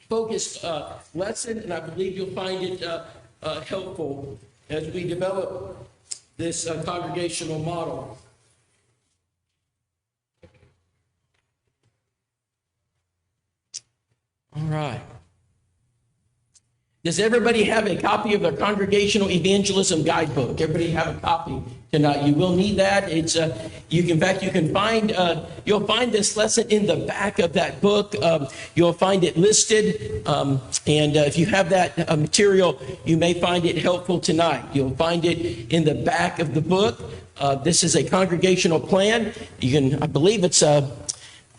focused lesson, and I believe you'll find it helpful as we develop this congregational model. All right. Does everybody have a copy of their Congregational Evangelism Guidebook? Everybody have a copy tonight. You will need that. It's you can find you'll find this lesson in the back of that book. You'll find it listed, and if you have that material, you may find it helpful tonight. You'll find it in the back of the book. This is a congregational plan. You can, I believe it's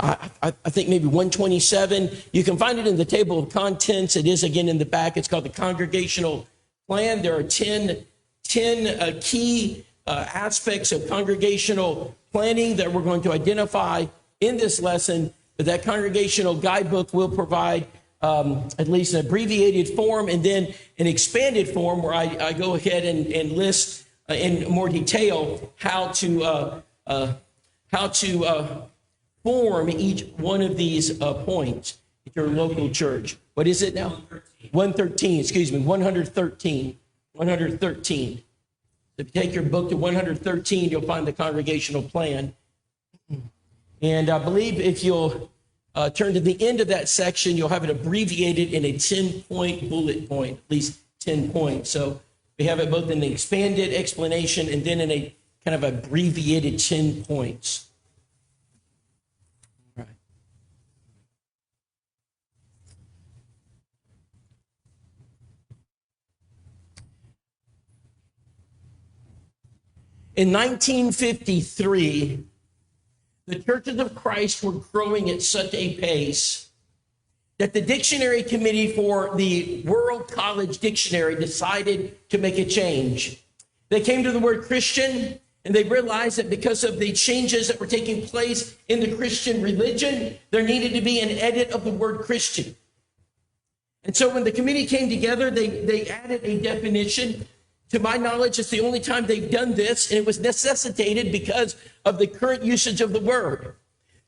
I think maybe 127. You can find it in the table of contents. It is again in the back. It's called the Congregational Plan. There are 10 key aspects of congregational planning that we're going to identify in this lesson. But that congregational guidebook will provide at least an abbreviated form and then an expanded form where I go ahead and list in more detail how to form each one of these points at your local church. What is it now? 113, excuse me, 113. 113. If you take your book to 113, you'll find the congregational plan. And I believe if you'll turn to the end of that section, you'll have it abbreviated in a 10-point bullet point, at least 10 points. So we have it both in the expanded explanation and then in a kind of abbreviated 10 points. In 1953, the Churches of Christ were growing at such a pace that the Dictionary Committee for the World College Dictionary decided to make a change. They came to the word Christian, and they realized that because of the changes that were taking place in the Christian religion, there needed to be an edit of the word Christian. And so when the committee came together, they added a definition. To my knowledge, it's the only time they've done this, and it was necessitated because of the current usage of the word.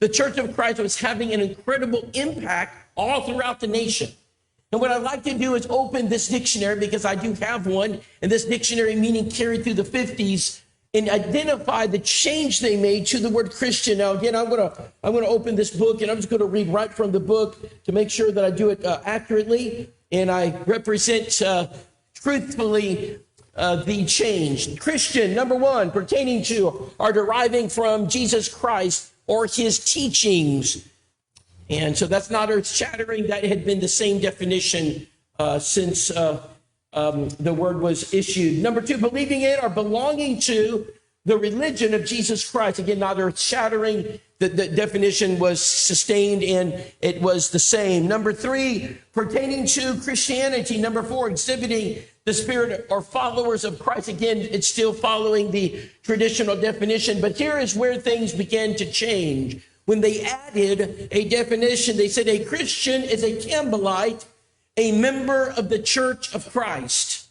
The Church of Christ was having an incredible impact all throughout the nation. And what I'd like to do is open this dictionary, because I do have one, and this dictionary meaning carried through the 50s, and identify the change they made to the word Christian. Now, again, I'm going to open this book, and I'm just going to read right from the book to make sure that I do it accurately, and I represent truthfully the change. Christian, number one, pertaining to or deriving from Jesus Christ or his teachings. And so that's not earth-shattering. That had been the same definition since the word was issued. Number two, believing in or belonging to the religion of Jesus Christ. Again, not earth-shattering. The definition was sustained and it was the same. Number three, pertaining to Christianity. Number four, exhibiting the spirit or followers of Christ. Again, it's still following the traditional definition, but here is where things began to change. When they added a definition, they said a Christian is a Campbellite, a member of the Church of Christ.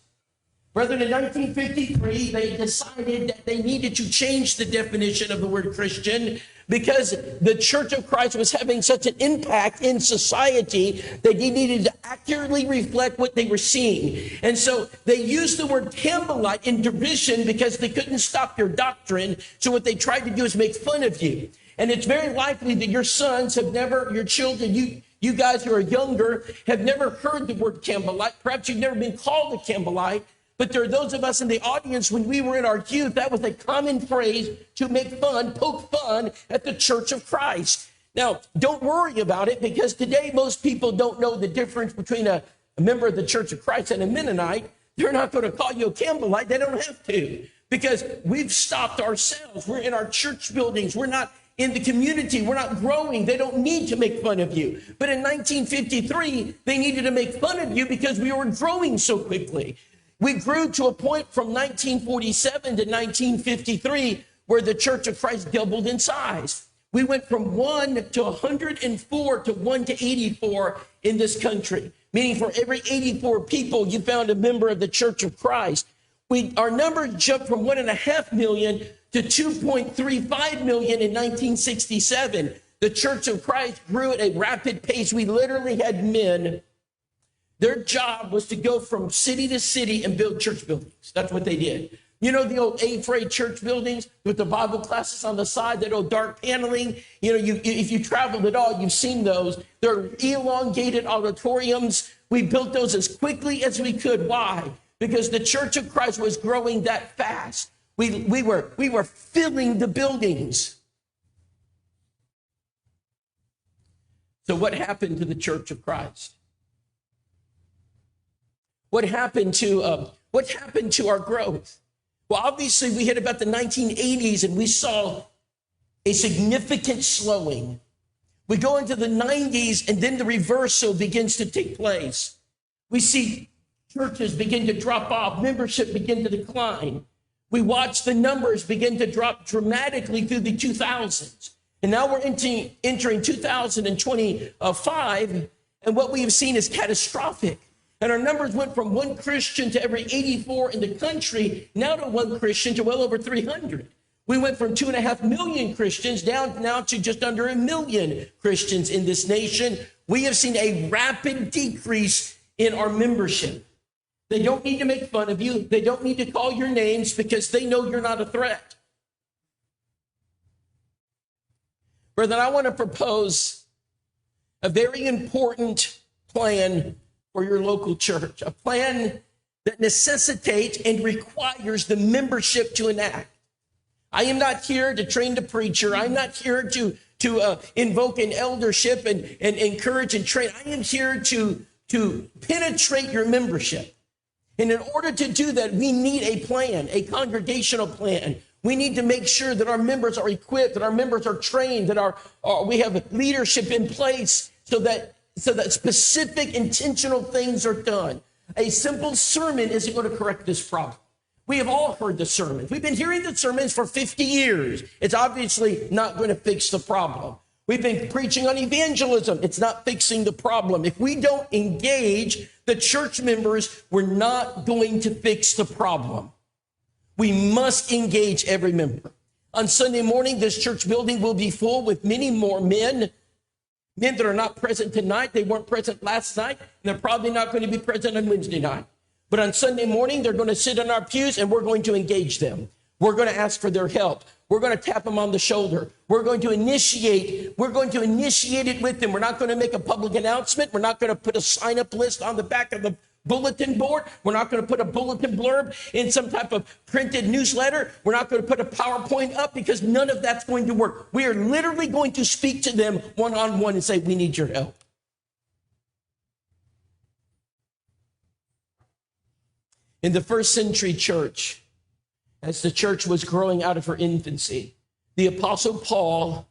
Brethren, in 1953, they decided that they needed to change the definition of the word Christian because the Church of Christ was having such an impact in society that they needed to accurately reflect what they were seeing. And so they used the word Campbellite in derision because they couldn't stop your doctrine. So what they tried to do is make fun of you. And it's very likely that your sons have never, your children, you guys who are younger have never heard the word Campbellite. Perhaps you've never been called a Campbellite. But there are those of us in the audience, when we were in our youth, that was a common phrase to make fun, poke fun at the Church of Christ. Now, don't worry about it, because today most people don't know the difference between a member of the Church of Christ and a Mennonite. They're not going to call you a Campbellite. They don't have to, because we've stopped ourselves. We're in our church buildings. We're not in the community. We're not growing. They don't need to make fun of you. But in 1953, they needed to make fun of you because we were growing so quickly. We grew to a point from 1947 to 1953 where the Church of Christ doubled in size. We went from 1 to 104 to 1 to 84 in this country, meaning for every 84 people, you found a member of the Church of Christ. Our numbers jumped from 1.5 million to 2.35 million in 1967. The Church of Christ grew at a rapid pace. We literally had men, their job was to go from city to city and build church buildings. That's what they did. You know the old A-frame church buildings with the Bible classes on the side, that old dark paneling? You know, if you traveled at all, you've seen those. They're elongated auditoriums. We built those as quickly as we could. Why? Because the Church of Christ was growing that fast. We were filling the buildings. So what happened to the Church of Christ? What happened to our growth? Well, obviously we hit about the 1980s and we saw a significant slowing. We go into the 90s and then the reversal begins to take place. We see churches begin to drop off, membership begin to decline. We watch the numbers begin to drop dramatically through the 2000s. And now we're entering 2025, and what we have seen is catastrophic. And our numbers went from one Christian to every 84 in the country, now to one Christian to well over 300. We went from 2.5 million Christians down now to just under 1 million Christians in this nation. We have seen a rapid decrease in our membership. They don't need to make fun of you. They don't need to call your names because they know you're not a threat. Brethren, I want to propose a very important plan for your local church, a plan that necessitates and requires the membership to enact. I am not here to train the preacher. I'm not here to invoke an eldership and encourage and train. I am here to penetrate your membership. And in order to do that, we need a plan, a congregational plan. We need to make sure that our members are equipped, that our members are trained, that we have leadership in place so that specific intentional things are done. A simple sermon isn't going to correct this problem. We have all heard the sermons. We've been hearing the sermons for 50 years. It's obviously not going to fix the problem. We've been preaching on evangelism. It's not fixing the problem. If we don't engage the church members, we're not going to fix the problem. We must engage every member. On Sunday morning, this church building will be full with many more men that are not present tonight. They weren't present last night, and they're probably not going to be present on Wednesday night. But on Sunday morning, they're going to sit in our pews, and we're going to engage them. We're going to ask for their help. We're going to tap them on the shoulder. We're going to initiate it with them. We're not going to make a public announcement. We're not going to put a sign-up list on the back of the bulletin board. We're not going to put a bulletin blurb in some type of printed newsletter. We're not going to put a PowerPoint up because none of that's going to work. We are literally going to speak to them one-on-one and say, we need your help. In the first century church, as the church was growing out of her infancy, the Apostle Paul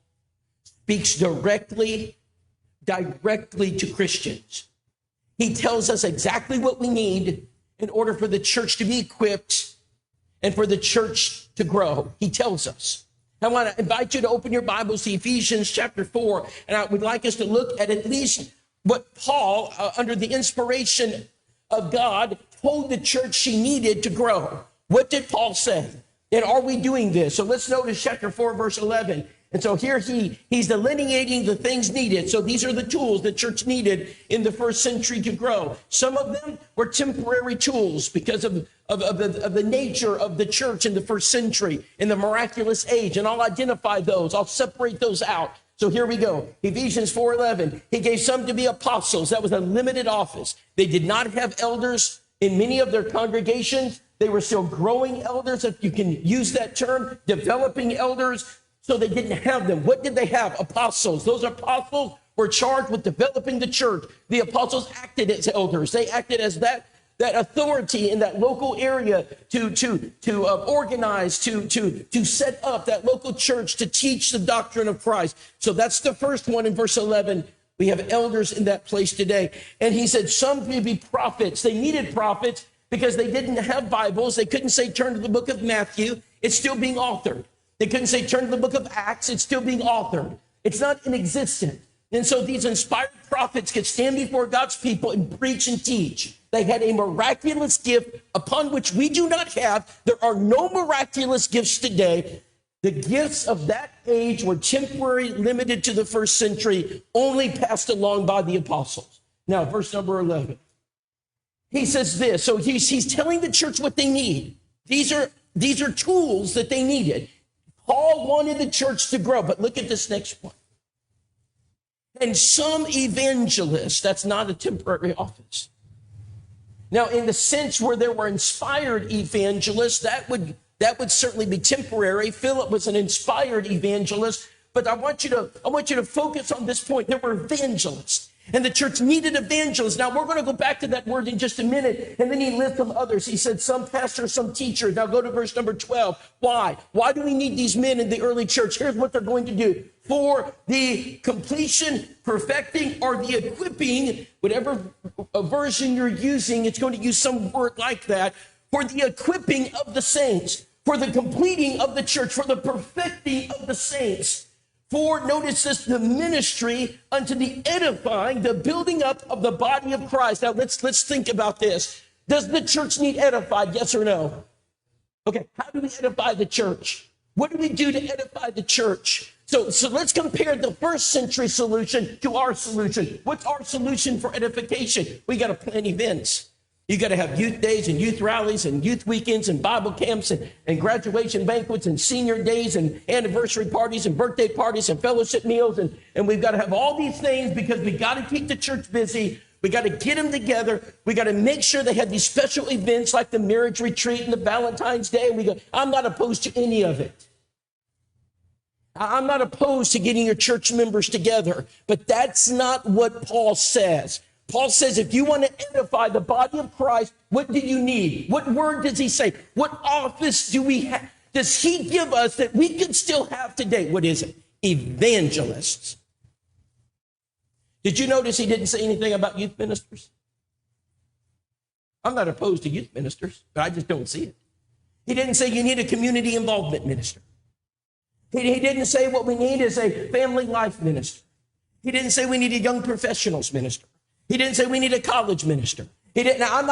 speaks directly to Christians. He tells us exactly what we need in order for the church to be equipped and for the church to grow. He tells us. I want to invite you to open your Bibles to Ephesians chapter 4, and I would like us to look at least what Paul, under the inspiration of God, told the church she needed to grow. What did Paul say? And are we doing this? So let's notice chapter 4, verse 11. And so here he's delineating the things needed. So these are the tools the church needed in the first century to grow. Some of them were temporary tools because of the nature of the church in the first century, in the miraculous age. And I'll identify those. I'll separate those out. So here we go. Ephesians 4:11. He gave some to be apostles. That was a limited office. They did not have elders in many of their congregations. They were still growing elders, if you can use that term, developing elders. So they didn't have them. What did they have? Apostles. Those apostles were charged with developing the church. The apostles acted as elders. They acted as that authority in that local area to organize, to set up that local church, to teach the doctrine of Christ. So that's the first one in verse 11. We have elders in that place today. And he said some may be prophets. They needed prophets because they didn't have Bibles. They couldn't say turn to the book of Matthew. It's still being authored. They couldn't say turn to the book of Acts. It's still being authored. It's not inexistent. And so these inspired prophets could stand before God's people and preach and teach. They had a miraculous gift upon which we do not have. There are no miraculous gifts today. The gifts of that age were temporary, limited to the first century, only passed along by the apostles. Now, verse number 11. He says this. So he's telling the church what they need. These are tools that they needed. Paul wanted the church to grow, but look at this next one. And some evangelists, that's not a temporary office. Now, in the sense where there were inspired evangelists, that would certainly be temporary. Philip was an inspired evangelist, but I want you to focus on this point. There were evangelists, and the church needed evangelists. Now, we're going to go back to that word in just a minute, and then he lists some others. He said some pastors, some teachers. Now, go to verse number 12. Why? Why do we need these men in the early church? Here's what they're going to do. For the completion, perfecting, or the equipping, whatever version you're using, it's going to use some word like that. For the equipping of the saints, for the completing of the church, for the perfecting of the saints. For, notice this, the ministry unto the edifying, the building up of the body of Christ. Now, let's think about this. Does the church need edified? Yes or no? Okay, how do we edify the church? What do we do to edify the church? So let's compare the first century solution to our solution. What's our solution for edification? We got to plan events. You got to have youth days and youth rallies and youth weekends and Bible camps and graduation banquets and senior days and anniversary parties and birthday parties and fellowship meals. And we've got to have all these things because we got to keep the church busy. We got to get them together. We got to make sure they have these special events like the marriage retreat and the Valentine's Day. I'm not opposed to any of it. I'm not opposed to getting your church members together, but that's not what Paul says. Paul says, if you want to edify the body of Christ, what do you need? What word does he say? What office do we have? Does he give us that we can still have today? What is it? Evangelists. Did you notice he didn't say anything about youth ministers? I'm not opposed to youth ministers, but I just don't see it. He didn't say you need a community involvement minister. He didn't say what we need is a family life minister. He didn't say we need a young professionals minister. He didn't say we need a college minister. He didn't. Now, I'm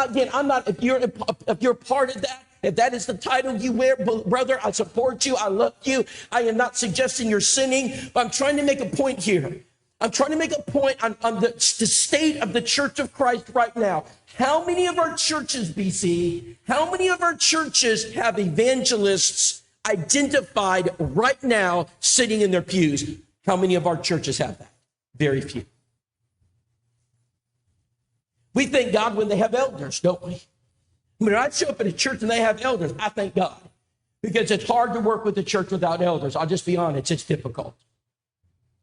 not, if you're part of that, if that is the title you wear, brother, I support you. I love you. I am not suggesting you're sinning, but I'm trying to make a point here. I'm trying to make a point on the state of the Church of Christ right now. How many of our churches, BC, how many of our churches have evangelists identified right now sitting in their pews? How many of our churches have that? Very few. We thank God when they have elders, don't we? When I show up at a church and they have elders, I thank God. Because it's hard to work with the church without elders. I'll just be honest, it's difficult.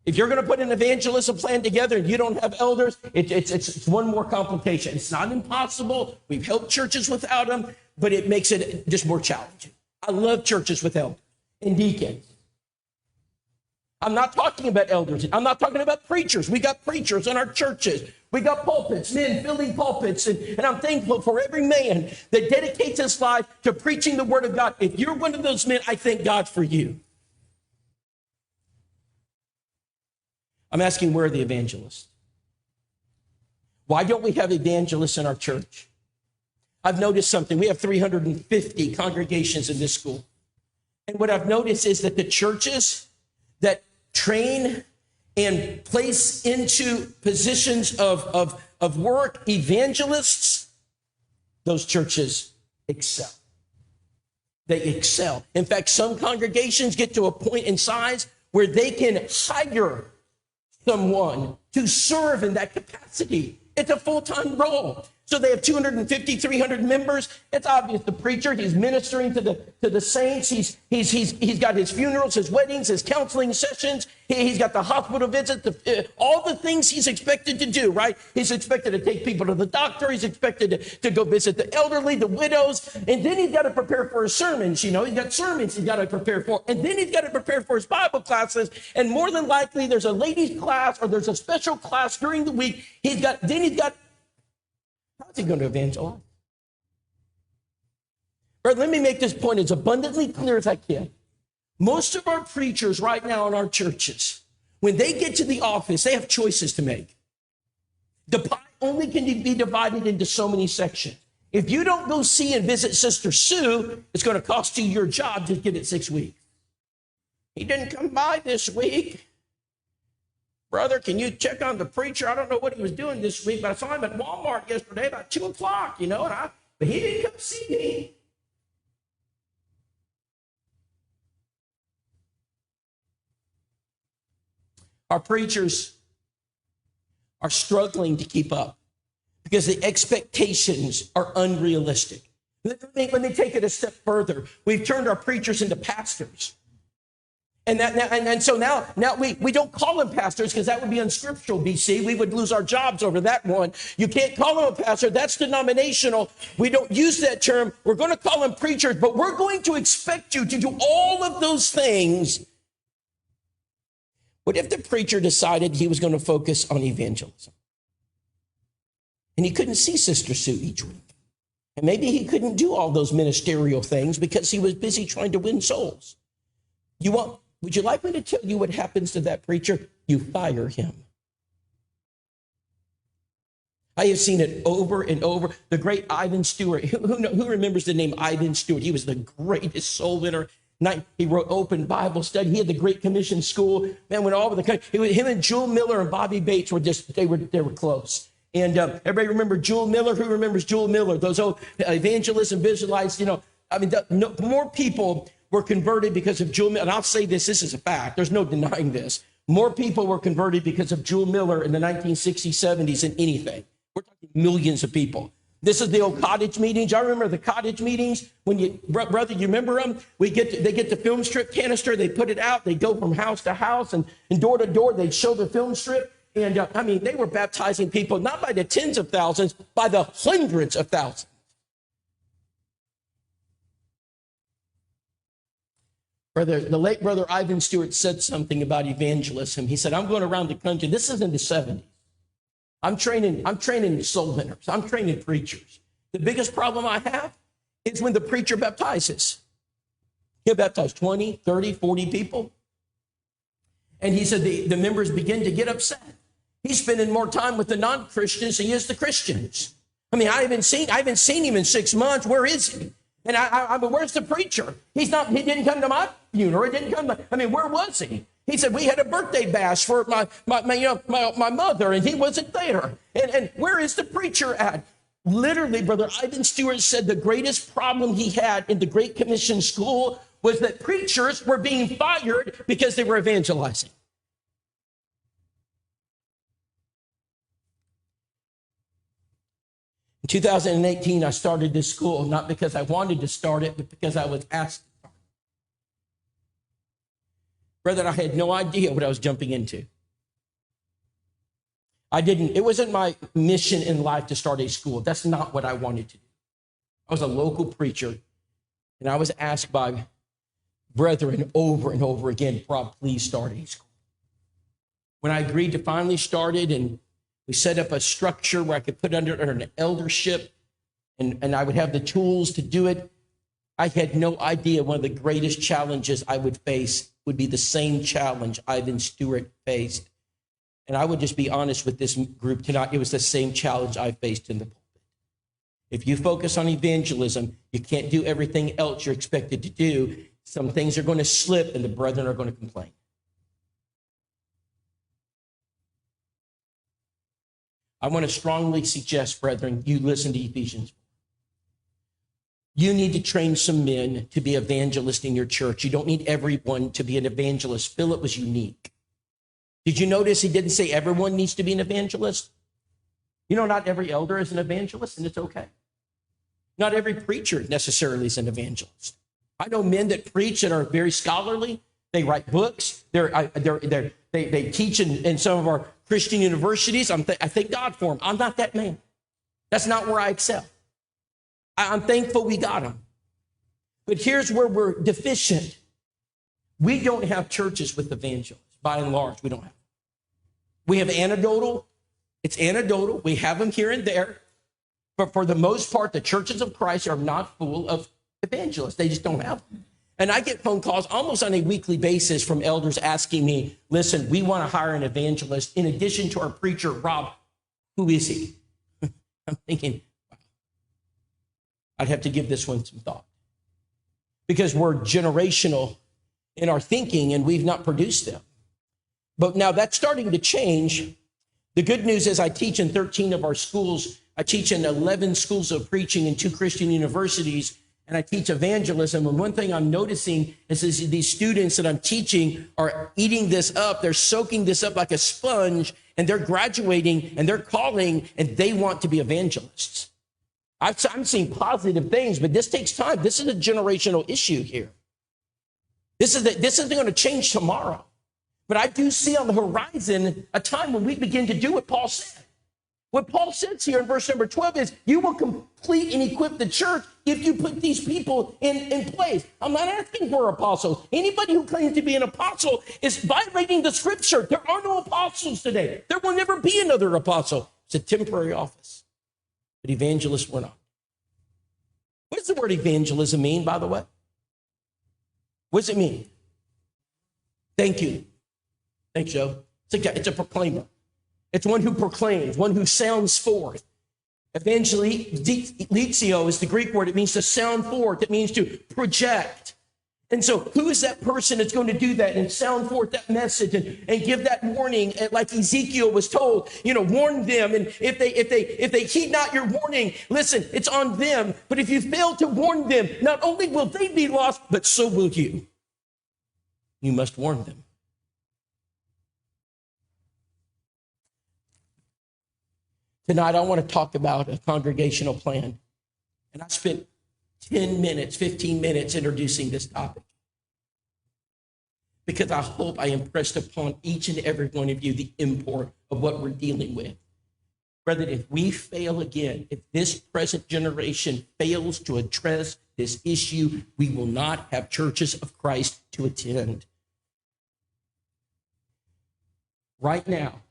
If you're going to put an evangelism plan together and you don't have elders, it's one more complication. It's not impossible. We've helped churches without them, but it makes it just more challenging. I love churches with elders and deacons. I'm not talking about elders. I'm not talking about preachers. We got preachers in our churches. We got pulpits, men filling pulpits. And I'm thankful for every man that dedicates his life to preaching the word of God. If you're one of those men, I thank God for you. I'm asking, where are the evangelists? Why don't we have evangelists in our church? I've noticed something. We have 350 congregations in this school. And what I've noticed is that the churches that train and place into positions of work evangelists, those churches excel. They excel. In fact, some congregations get to a point in size where they can hire someone to serve in that capacity. It's a full-time role. So they have 250, 300 members. It's obvious the preacher, he's ministering to the saints. He's got his funerals, his weddings, his counseling sessions. He's got the hospital visits, all the things he's expected to do, right? He's expected to take people to the doctor. He's expected to go visit the elderly, the widows. And then he's got to prepare for his sermons. You know, he's got sermons he's got to prepare for. And then he's got to prepare for his Bible classes. And more than likely, there's a ladies' class or there's a special class during the week. How's he going to evangelize? Right, let me make this point as abundantly clear as I can. Most of our preachers right now in our churches, when they get to the office, they have choices to make. The pie only can be divided into so many sections. If you don't go see and visit Sister Sue, it's going to cost you your job to get it 6 weeks. He didn't come by this week. Brother, can you check on the preacher? I don't know what he was doing this week, but I saw him at Walmart yesterday about 2 o'clock, but he didn't come see me. Our preachers are struggling to keep up because the expectations are unrealistic. Let me take it a step further. We've turned our preachers into pastors. So now we don't call them pastors because that would be unscriptural, BC. We would lose our jobs over that one. You can't call them a pastor. That's denominational. We don't use that term. We're going to call them preachers, but we're going to expect you to do all of those things. What if the preacher decided he was going to focus on evangelism? And he couldn't see Sister Sue each week. And maybe he couldn't do all those ministerial things because he was busy trying to win souls. Would you like me to tell you what happens to that preacher? You fire him. I have seen it over and over. The great Ivan Stewart. Who remembers the name Ivan Stewart? He was the greatest soul winner. He wrote Open Bible Study. He had the Great Commission School. Man, went all over the country. Him and Jewel Miller and Bobby Bates were they were close. And everybody remember Jewel Miller? Who remembers Jewel Miller? Those old evangelism visualized, more people were converted because of Jewel Miller. And I'll say this is a fact. There's no denying this. More people were converted because of Jewel Miller in the 1960s, 70s than anything. We're talking millions of people. This is the old cottage meetings. I remember the cottage meetings when brother, you remember them? They get the film strip canister, they put it out, they go from house to house and door to door, they'd show the film strip. And they were baptizing people, not by the tens of thousands, by the hundreds of thousands. The late brother Ivan Stewart said something about evangelism. He said, I'm going around the country. This is in the 70s. I'm training soul winners. I'm training preachers. The biggest problem I have is when the preacher baptizes. He'll baptize 20, 30, 40 people. And he said the members begin to get upset. He's spending more time with the non-Christians than he is the Christians. I haven't seen him in 6 months. Where is he? And where's the preacher? He didn't come to my funeral. He didn't come where was he? He said, we had a birthday bash for my mother, and he wasn't there. And where is the preacher at? Literally, Brother Ivan Stewart said the greatest problem he had in the Great Commission School was that preachers were being fired because they were evangelizing. In 2018, I started this school, not because I wanted to start it, but because I was asked to start it. Brother, I had no idea what I was jumping into. It wasn't my mission in life to start a school. That's not what I wanted to do. I was a local preacher, and I was asked by brethren over and over again, Rob, please start a school. When I agreed to finally start it, and we set up a structure where I could put under an eldership, and I would have the tools to do it, I had no idea one of the greatest challenges I would face would be the same challenge Ivan Stewart faced. And I would just be honest with this group tonight. It was the same challenge I faced in the pulpit. If you focus on evangelism, you can't do everything else you're expected to do. Some things are going to slip, and the brethren are going to complain. I want to strongly suggest, brethren, you listen to Ephesians. You need to train some men to be evangelists in your church. You don't need everyone to be an evangelist. Philip was unique. Did you notice he didn't say everyone needs to be an evangelist? Not every elder is an evangelist, and it's okay. Not every preacher necessarily is an evangelist. I know men that preach that are very scholarly. They write books. They teach in some of our Christian universities. I thank God for them. I'm not that man. That's not where I excel. I'm thankful we got them. But here's where we're deficient. We don't have churches with evangelists. By and large, we don't have. We have anecdotal. It's anecdotal. We have them here and there. But for the most part, the churches of Christ are not full of evangelists. They just don't have them. And I get phone calls almost on a weekly basis from elders asking me, listen, we want to hire an evangelist in addition to our preacher, Rob. Who is he? I'm thinking, wow. I'd have to give this one some thought. Because we're generational in our thinking, and we've not produced them. But now that's starting to change. The good news is I teach in 13 of our schools. I teach in 11 schools of preaching in 2 Christian universities, and I teach evangelism. And one thing I'm noticing is these students that I'm teaching are eating this up. They're soaking this up like a sponge, and they're graduating, and they're calling, and they want to be evangelists. I'm seeing positive things, but this takes time. This is a generational issue here. This isn't going to change tomorrow. But I do see on the horizon a time when we begin to do what Paul said. What Paul says here in verse number 12 is, you will complete and equip the church if you put these people in place. I'm not asking for apostles. Anybody who claims to be an apostle is violating the scripture. There are no apostles today. There will never be another apostle. It's a temporary office. But evangelists were not. What does the word evangelism mean, by the way? What does it mean? Thank you. Thanks, Joe. It's a proclaimer. It's one who proclaims, one who sounds forth. Evangelizio is the Greek word. It means to sound forth. It means to project. And so who is that person that's going to do that and sound forth that message and give that warning, like Ezekiel was told, warn them. And if they heed not your warning, listen, it's on them. But if you fail to warn them, not only will they be lost, but so will you. You must warn them. Tonight, I want to talk about a congregational plan. And I spent 10 minutes, 15 minutes introducing this topic, because I hope I impressed upon each and every one of you the import of what we're dealing with. Brother, if we fail again, if this present generation fails to address this issue, we will not have churches of Christ to attend. Right now,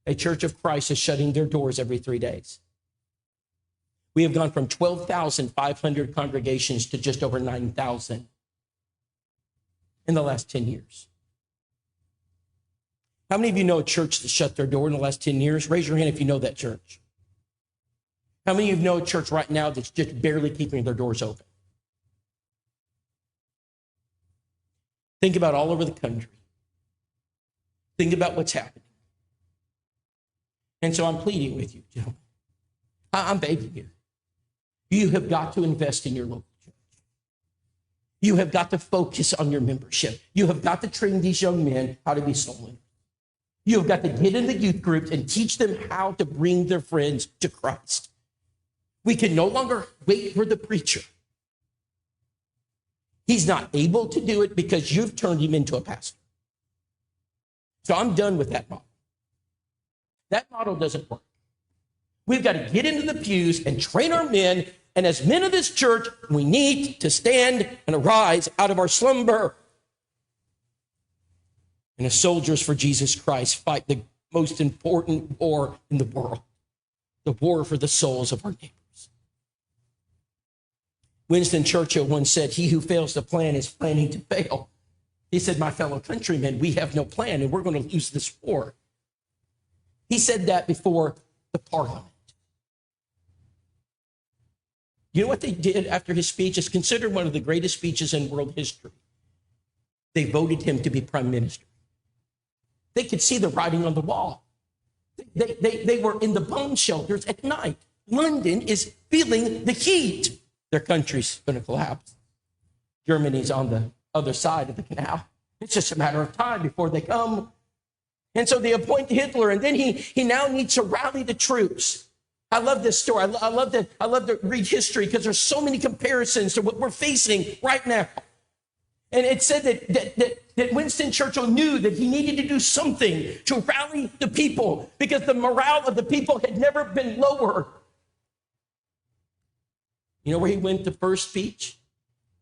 a church of Christ is shutting their doors every 3 days. We have gone from 12,500 congregations to just over 9,000 in the last 10 years. How many of you know a church that shut their door in the last 10 years? Raise your hand if you know that church. How many of you know a church right now that's just barely keeping their doors open? Think about all over the country. Think about what's happening. And so I'm pleading with you, gentlemen. I'm begging you. You have got to invest in your local church. You have got to focus on your membership. You have got to train these young men how to be soul winners. You have got to get in the youth groups and teach them how to bring their friends to Christ. We can no longer wait for the preacher. He's not able to do it because you've turned him into a pastor. So I'm done with that model. That model doesn't work. We've got to get into the pews and train our men. And as men of this church, we need to stand and arise out of our slumber. And as soldiers for Jesus Christ, fight the most important war in the world, the war for the souls of our neighbors. Winston Churchill once said, "He who fails to plan is planning to fail." He said, "My fellow countrymen, we have no plan and we're going to lose this war." He said that before the parliament. You know what they did after his speech? It's considered one of the greatest speeches in world history. They voted him to be prime minister. They could see the writing on the wall. They were in the bomb shelters at night. London is feeling the heat. Their country's going to collapse. Germany's on the other side of the canal. It's just a matter of time before they come. And so they appoint Hitler, and then he now needs to rally the troops. I love this story. I love to read history because there's so many comparisons to what we're facing right now. And it said that Winston Churchill knew that he needed to do something to rally the people because the morale of the people had never been lower. You know where he went the first speech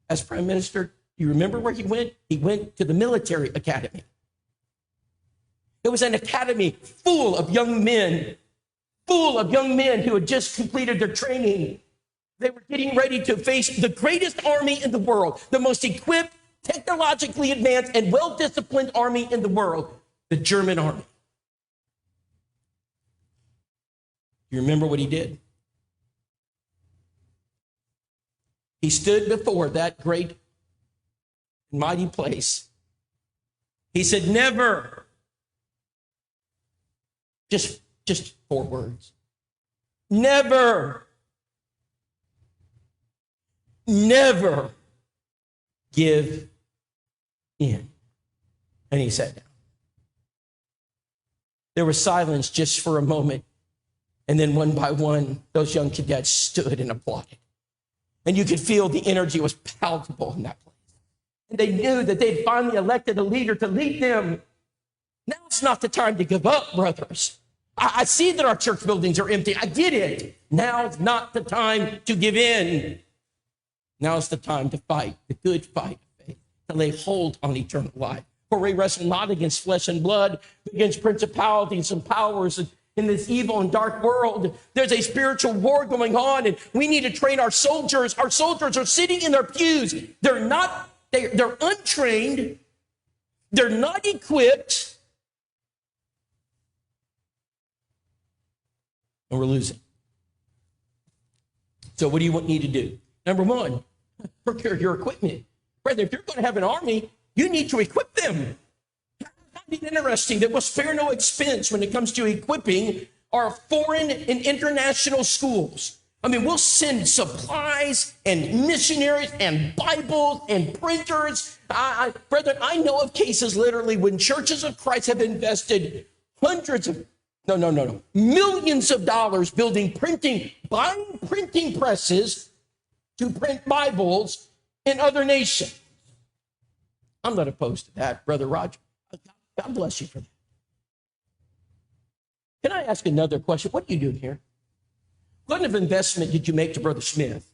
as prime minister? You remember where he went? He went to the military academy. It was an academy full of young men who had just completed their training. They were getting ready to face the greatest army in the world, the most equipped, technologically advanced, and well-disciplined army in the world, the German army. You remember what he did? He stood before that great mighty place. He said, never. Just 4 words. Never give in. And he sat down. There was silence just for a moment. And then one by one, those young cadets stood and applauded. And you could feel the energy was palpable in that place. And they knew that they'd finally elected a leader to lead them. Now it's not the time to give up, brothers. I see that our church buildings are empty. I get it. Now's not the time to give in. Now's the time to fight the good fight of faith, to lay hold on eternal life. For we wrestle not against flesh and blood, but against principalities and powers in this evil and dark world. There's a spiritual war going on, and we need to train our soldiers. Our soldiers are sitting in their pews. They're untrained. They're not equipped. And we're losing. So what do you need to do? Number 1, procure your equipment. Brother, if you're going to have an army, you need to equip them. It's interesting that we'll spare no expense when it comes to equipping our foreign and international schools. I mean, we'll send supplies and missionaries and Bibles and printers. Brethren, I know of cases literally when churches of Christ have invested millions of dollars buying printing presses to print Bibles in other nations. I'm not opposed to that, Brother Roger. God bless you for that. Can I ask another question? What are you doing here? What kind of investment did you make to Brother Smith?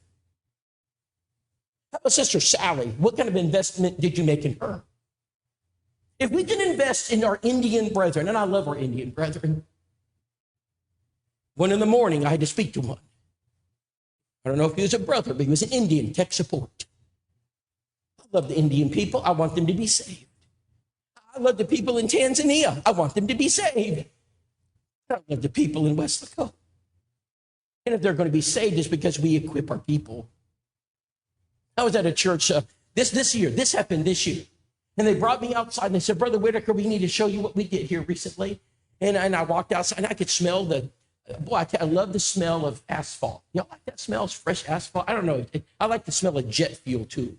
How about Sister Sally? What kind of investment did you make in her? If we can invest in our Indian brethren, and I love our Indian brethren. 1 in the morning, I had to speak to one. I don't know if he was a brother, but he was an Indian, tech support. I love the Indian people. I want them to be saved. I love the people in Tanzania. I want them to be saved. I love the people in Whitacre. And if they're going to be saved, it's because we equip our people. I was at a church this year. This happened this year. And they brought me outside and they said, Brother Whitacre, we need to show you what we did here recently. And I walked outside and I could smell I love the smell of asphalt. You know, like that smells fresh asphalt. I don't know. I like the smell of jet fuel too.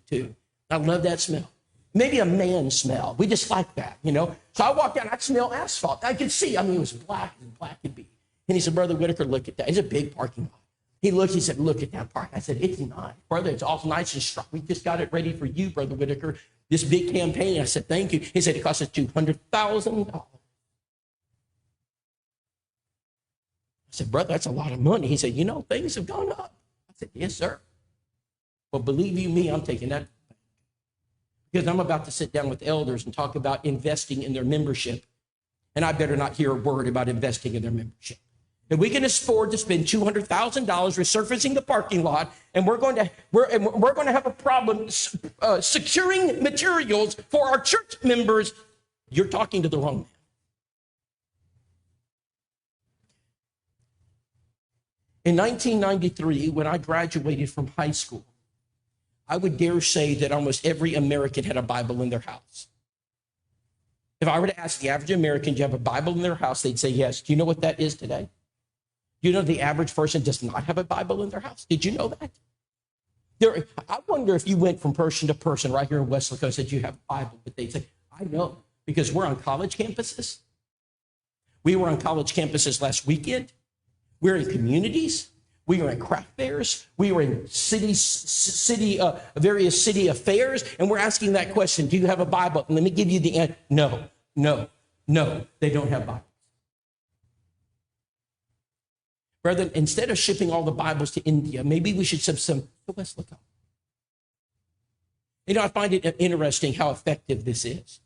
I love that smell. Maybe a man smell. We just like that, you know. So I walked out, I smell asphalt. I could see, it was black as black could be. And he said, Brother Whitacre, look at that. It's a big parking lot. He said, look at that park. I said, it's nice. Brother, it's all nice and strong. We just got it ready for you, Brother Whitacre. This big campaign. I said, thank you. He said, it cost us $200,000. I said, brother, that's a lot of money. He said, things have gone up. I said, yes, sir. But believe you me, I'm taking that. Because I'm about to sit down with elders and talk about investing in their membership. And I better not hear a word about investing in their membership. And we can afford to spend $200,000 resurfacing the parking lot, and we're going to have a problem securing materials for our church members. You're talking to the wrong man. In 1993, when I graduated from high school, I would dare say that almost every American had a Bible in their house. If I were to ask the average American, do you have a Bible in their house? They'd say yes. Do you know what that is today? Do you know the average person does not have a Bible in their house? Did you know that? I wonder if you went from person to person right here in Whitacre and said you have a Bible, but they'd say, I know, because we're on college campuses. We were on college campuses last weekend. We're in communities. We were in craft fairs. We were in various city affairs, and we're asking that question, do you have a Bible? And let me give you the answer. No, they don't have Bibles. Brethren, instead of shipping all the Bibles to India, maybe we should ship some to Whitacre. I find it interesting how effective this is.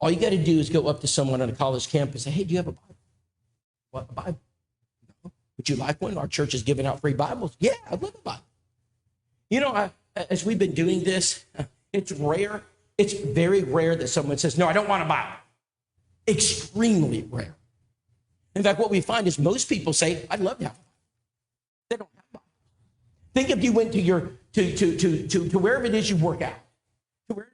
All you got to do is go up to someone on a college campus and say, hey, do you have a Bible? What, a Bible? Would you like one? Our church is giving out free Bibles. Yeah, I'd love a Bible. As we've been doing this, it's rare. It's very rare that someone says, no, I don't want a Bible. Extremely rare. In fact, what we find is most people say, I'd love to have a Bible. They don't have a Bible. Think if you went to wherever it is you work out, to wherever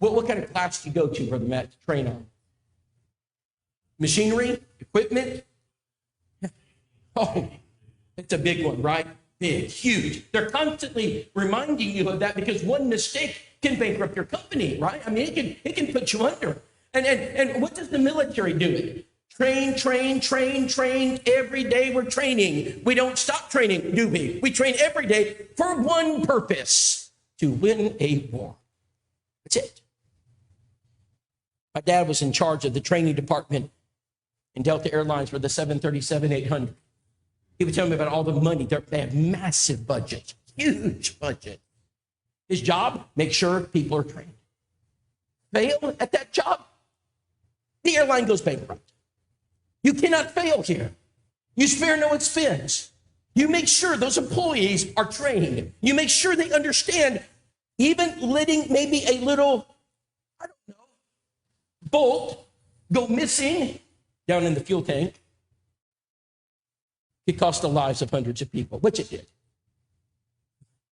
What kind of class do you go to, Brother Matt, to train on? Machinery, equipment? Oh, it's a big one, right? Big, huge. They're constantly reminding you of that because one mistake can bankrupt your company, right? I mean, it can put you under. And what does the military do? Train, train, train, train. Every day we're training. We don't stop training, do we? We train every day for one purpose, to win a war. That's it. My dad was in charge of the training department in Delta Airlines for the 737-800. He would tell me about all the money. They have massive budgets, huge budget. His job, make sure people are trained. Fail at that job, the airline goes bankrupt. You cannot fail here. You spare no expense. You make sure those employees are trained. You make sure they understand even letting maybe a little, I don't know, bolt go missing down in the fuel tank. It cost the lives of hundreds of people, which it did.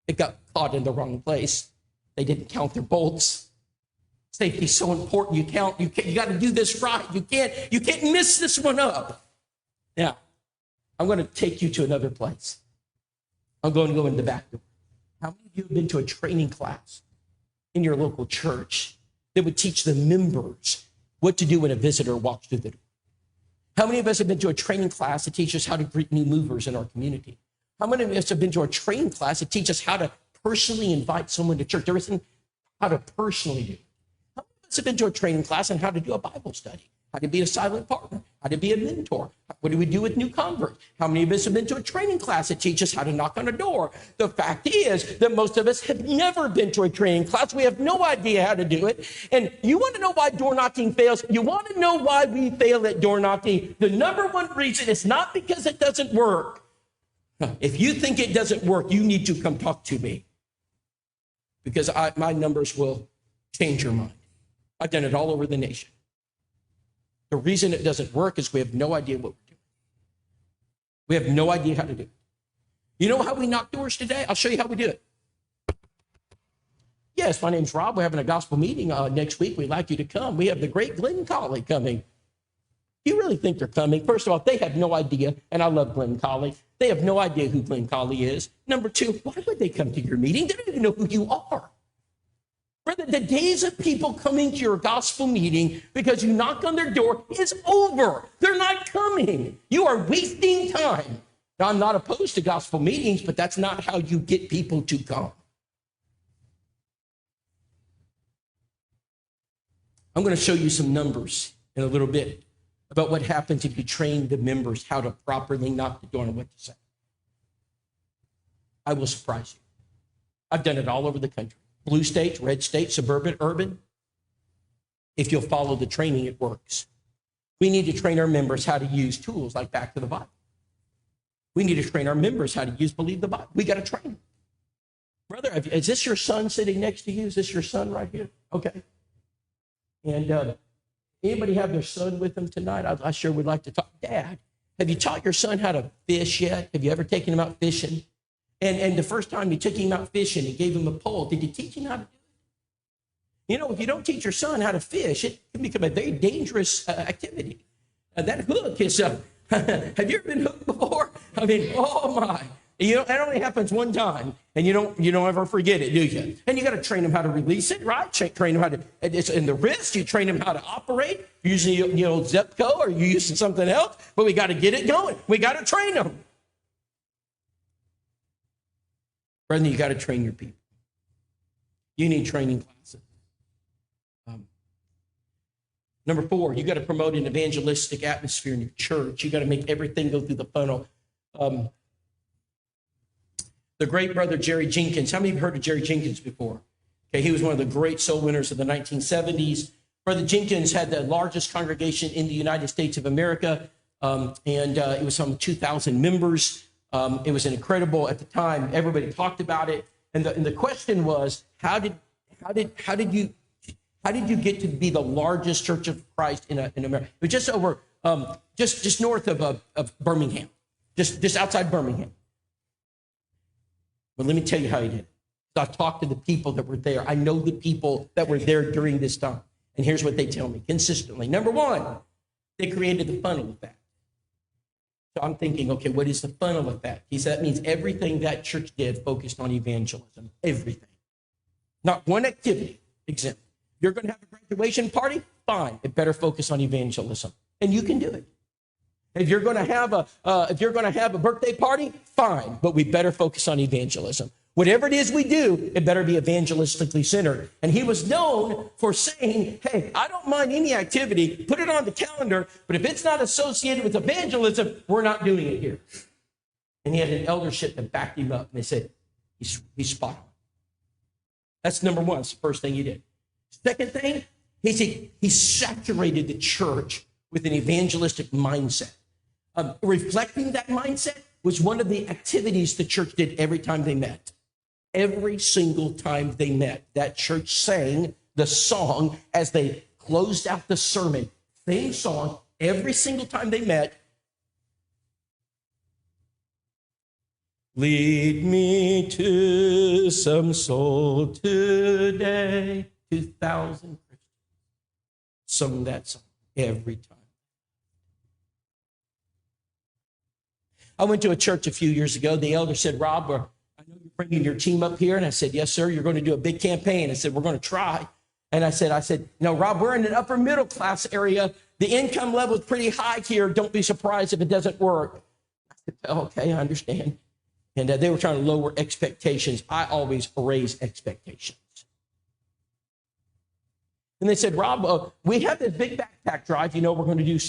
It got caught in the wrong place. They didn't count their bolts. Safety is so important. You got to do this right. You can't miss this one up. Now, I'm going to take you to another place. I'm going to go in the back door. How many of you have been to a training class in your local church that would teach the members what to do when a visitor walks through the door? How many of us have been to a training class that teaches us how to greet new movers in our community? How many of us have been to a training class that teaches us how to personally invite someone to church? There isn't how to personally do it. How many of us have been to a training class on how to do a Bible study? How to be a silent partner? How to be a mentor? What do we do with new converts? How many of us have been to a training class that teaches us how to knock on a door? The fact is that most of us have never been to a training class. We have no idea how to do it. And you want to know why door knocking fails? You want to know why we fail at door knocking? The number one reason is not because it doesn't work. If you think it doesn't work, you need to come talk to me, because my numbers will change your mind. I've done it all over the nation. The reason it doesn't work is we have no idea what we're doing. We have no idea how to do it. You know how we knock doors today? I'll show you how we do it. Yes, my name's Rob. We're having a gospel meeting next week. We'd like you to come. We have the great Glenn Colley coming. Do you really think they're coming? First of all, they have no idea, and I love Glenn Colley. They have no idea who Glenn Colley is. Number two, why would they come to your meeting? They don't even know who you are. Brother, the days of people coming to your gospel meeting because you knock on their door is over. They're not coming. You are wasting time. Now, I'm not opposed to gospel meetings, but that's not how you get people to come. I'm going to show you some numbers in a little bit about what happens if you train the members how to properly knock the door and what to say. I will surprise you. I've done it all over the country. Blue states, red states, suburban, urban. If you'll follow the training, it works. We need to train our members how to use tools like Back to the Bible. We need to train our members how to use Believe the Bible. We got to train them. Brother, is this your son sitting next to you? Is this your son right here? Okay. And anybody have their son with them tonight? I sure would like to talk. Dad, have you taught your son how to fish yet? Have you ever taken him out fishing? And the first time you took him out fishing and gave him a pole, did you teach him how to do it? You know, if you don't teach your son how to fish, it can become a very dangerous activity. That hook is, have you ever been hooked before? I mean, oh my. You know, it only happens one time, and you don't ever forget it, do you? And you got to train them how to release it, right? Train them how to, it's in the wrist, you train them how to operate, using, Zepco, or you using something else, but we got to get it going. We got to train them. Brethren, you got to train your people. You need training classes. Number 4, you got to promote an evangelistic atmosphere in your church. You got to make everything go through the funnel. The great brother Jerry Jenkins. How many of you heard of Jerry Jenkins before? Okay, he was one of the great soul winners of the 1970s. Brother Jenkins had the largest congregation in the United States of America, and it was some 2,000 members. It was an incredible, at the time, everybody talked about it. And the question was, how did you get to be the largest Church of Christ in America? It was just over, just north of Birmingham, just outside Birmingham. But let me tell you how he did it. So I talked to the people that were there. I know the people that were there during this time. And here's what they tell me consistently. Number one, they created the funnel effect. So I'm thinking, okay, what is the funnel effect? He said that means everything that church did focused on evangelism. Everything. Not one activity exempt. You're going to have a graduation party? Fine. It better focus on evangelism. And you can do it. If you're going to have a birthday party, fine, but we better focus on evangelism. Whatever it is we do, it better be evangelistically centered. And he was known for saying, hey, I don't mind any activity, put it on the calendar, but if it's not associated with evangelism, we're not doing it here. And he had an eldership that backed him up, and they said, he's spot on. That's number one. That's the first thing he did. Second thing, he saturated the church with an evangelistic mindset. Reflecting that mindset was one of the activities the church did every time they met. Every single time they met, that church sang the song as they closed out the sermon. Same song every single time they met. Lead me to some soul today. 2,000 Christians sung that song every time. I went to a church a few years ago. The elder said, Rob, I know you're bringing your team up here. And I said, yes, sir. You're going to do a big campaign. I said, we're going to try. And I said, no, Rob, we're in an upper middle class area. The income level is pretty high here. Don't be surprised if it doesn't work. I said, okay, I understand. And they were trying to lower expectations. I always raise expectations. And they said, Rob, we have this big backpack drive, we're going to do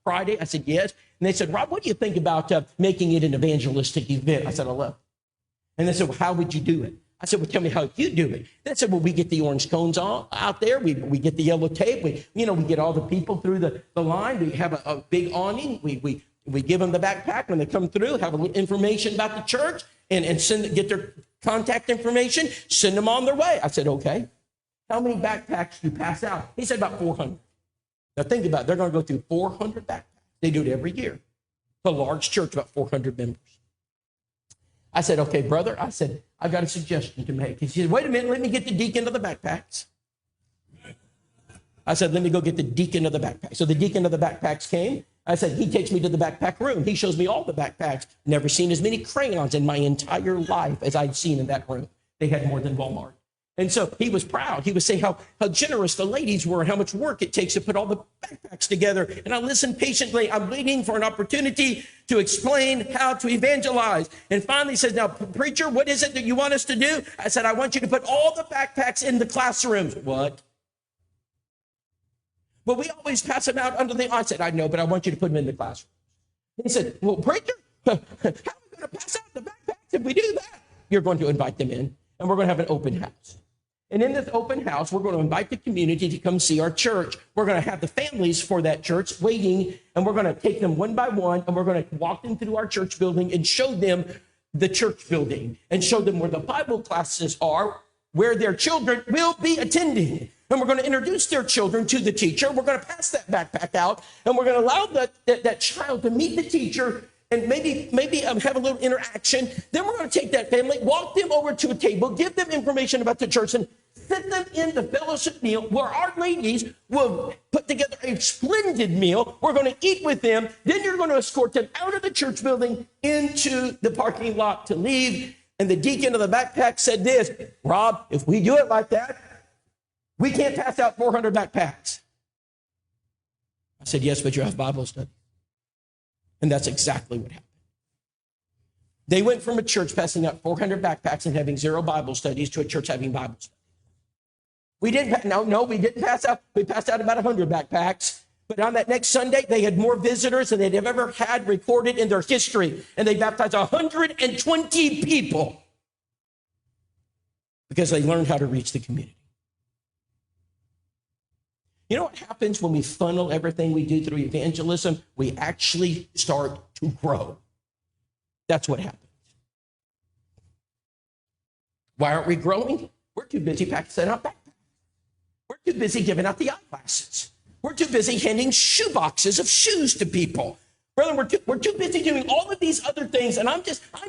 Friday. I said, yes. And they said, Rob, what do you think about making it an evangelistic event? I said, I love it. And they said, well, how would you do it? I said, well, tell me how you do it. They said, well, we get the orange cones out there. We get the yellow tape. We get all the people through the line. We have a big awning. We give them the backpack when they come through, have a little information about the church, and get their contact information, send them on their way. I said, okay. How many backpacks do you pass out? He said about 400. Now think about it. They're going to go through 400 backpacks. They do it every year. It's a large church, about 400 members. I said, okay, brother. I said, I've got a suggestion to make. He said, wait a minute. Let me get the deacon of the backpacks. I said, let me go get the deacon of the backpacks. So the deacon of the backpacks came. I said, he takes me to the backpack room. He shows me all the backpacks. Never seen as many crayons in my entire life as I'd seen in that room. They had more than Walmart. And so he was proud. He was saying how generous the ladies were and how much work it takes to put all the backpacks together. And I listened patiently. I'm waiting for an opportunity to explain how to evangelize. And finally he says, now, preacher, what is it that you want us to do? I said, I want you to put all the backpacks in the classrooms. What? Well, we always pass them out under the, I said, I know, but I want you to put them in the classroom. He said, well, preacher, how are we going to pass out the backpacks if we do that? You're going to invite them in, and we're going to have an open house. And in this open house, we're going to invite the community to come see our church. We're going to have the families for that church waiting, and we're going to take them one by one, and we're going to walk them through our church building and show them the church building and show them where the Bible classes are, where their children will be attending. And we're going to introduce their children to the teacher. We're going to pass that backpack out, and we're going to allow that child to meet the teacher and maybe have a little interaction. Then we're going to take that family, walk them over to a table, give them information about the church, and sit them in the fellowship meal where our ladies will put together a splendid meal. We're going to eat with them. Then you're going to escort them out of the church building into the parking lot to leave. And the deacon of the backpack said this, Rob, if we do it like that, we can't pass out 400 backpacks. I said, yes, but you have Bible study. And that's exactly what happened. They went from a church passing out 400 backpacks and having 0 Bible studies to a church having Bible studies. We didn't pass out. We passed out about 100 backpacks. But on that next Sunday, they had more visitors than they'd ever had recorded in their history. And they baptized 120 people because they learned how to reach the community. You know what happens when we funnel everything we do through evangelism? We actually start to grow. That's what happens. Why aren't we growing? We're too busy passing out backpacks. We're too busy giving out the eyeglasses. We're too busy handing shoe boxes of shoes to people. Brother, we're too busy doing all of these other things, and I'm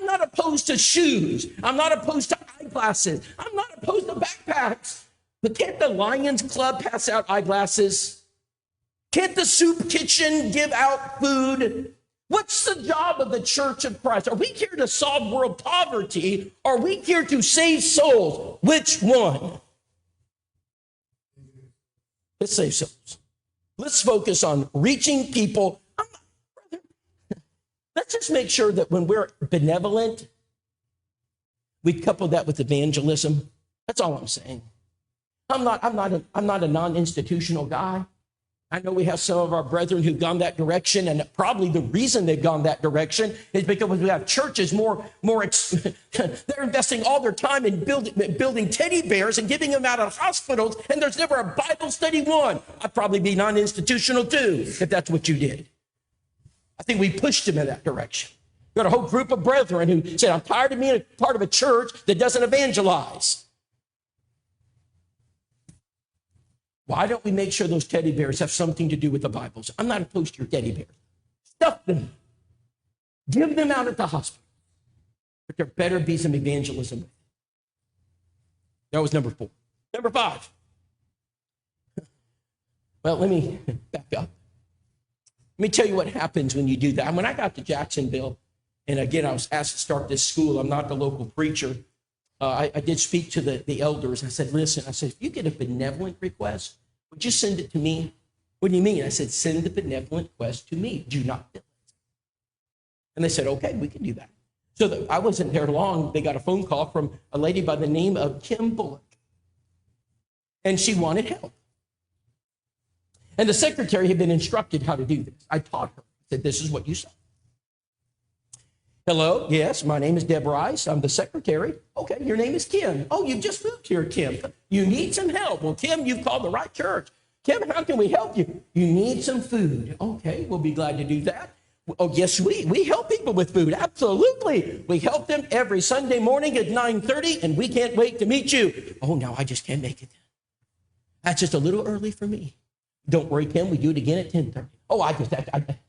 not opposed to shoes. I'm not opposed to eyeglasses. eyeglasses. I'm not opposed to backpacks. But can't the Lions Club pass out eyeglasses? Can't the soup kitchen give out food? What's the job of the Church of Christ? Are we here to solve world poverty? Or are we here to save souls? Which one? Let's save souls. Let's focus on reaching people. Let's just make sure that when we're benevolent, we couple that with evangelism. That's all I'm saying. I'm not a non-institutional guy. I know we have some of our brethren who've gone that direction, and probably the reason they've gone that direction is because we have churches they're investing all their time in building teddy bears and giving them out of hospitals, and there's never a Bible study one. I'd probably be non-institutional too, if that's what you did. I think we pushed them in that direction. We got a whole group of brethren who said, I'm tired of being a part of a church that doesn't evangelize. Why don't we make sure those teddy bears have something to do with the Bibles? I'm not opposed to your teddy bears. Stuff them. Give them out at the hospital. But there better be some evangelism. That was number 4. Number 5. Well, let me back up. Let me tell you what happens when you do that. When I got to Jacksonville, and again, I was asked to start this school. I'm not the local preacher. I did speak to the elders. I said, listen, if you get a benevolent request, would you send it to me? What do you mean? I said, send the benevolent request to me. Do not fill it. And they said, okay, we can do that. So I wasn't there long. They got a phone call from a lady by the name of Kim Bullock. And she wanted help. And the secretary had been instructed how to do this. I taught her. I said, this is what you say. Hello, yes, my name is Deb Rice. I'm the secretary. Okay, your name is Kim. Oh, you've just moved here, Kim. You need some help. Well, Kim, you've called the right church. Kim, how can we help you? You need some food. Okay, we'll be glad to do that. Oh, yes, we help people with food. Absolutely. We help them every Sunday morning at 9:30, and we can't wait to meet you. Oh, no, I just can't make it. That's just a little early for me. Don't worry, Kim, we do it again at 10:30. Oh,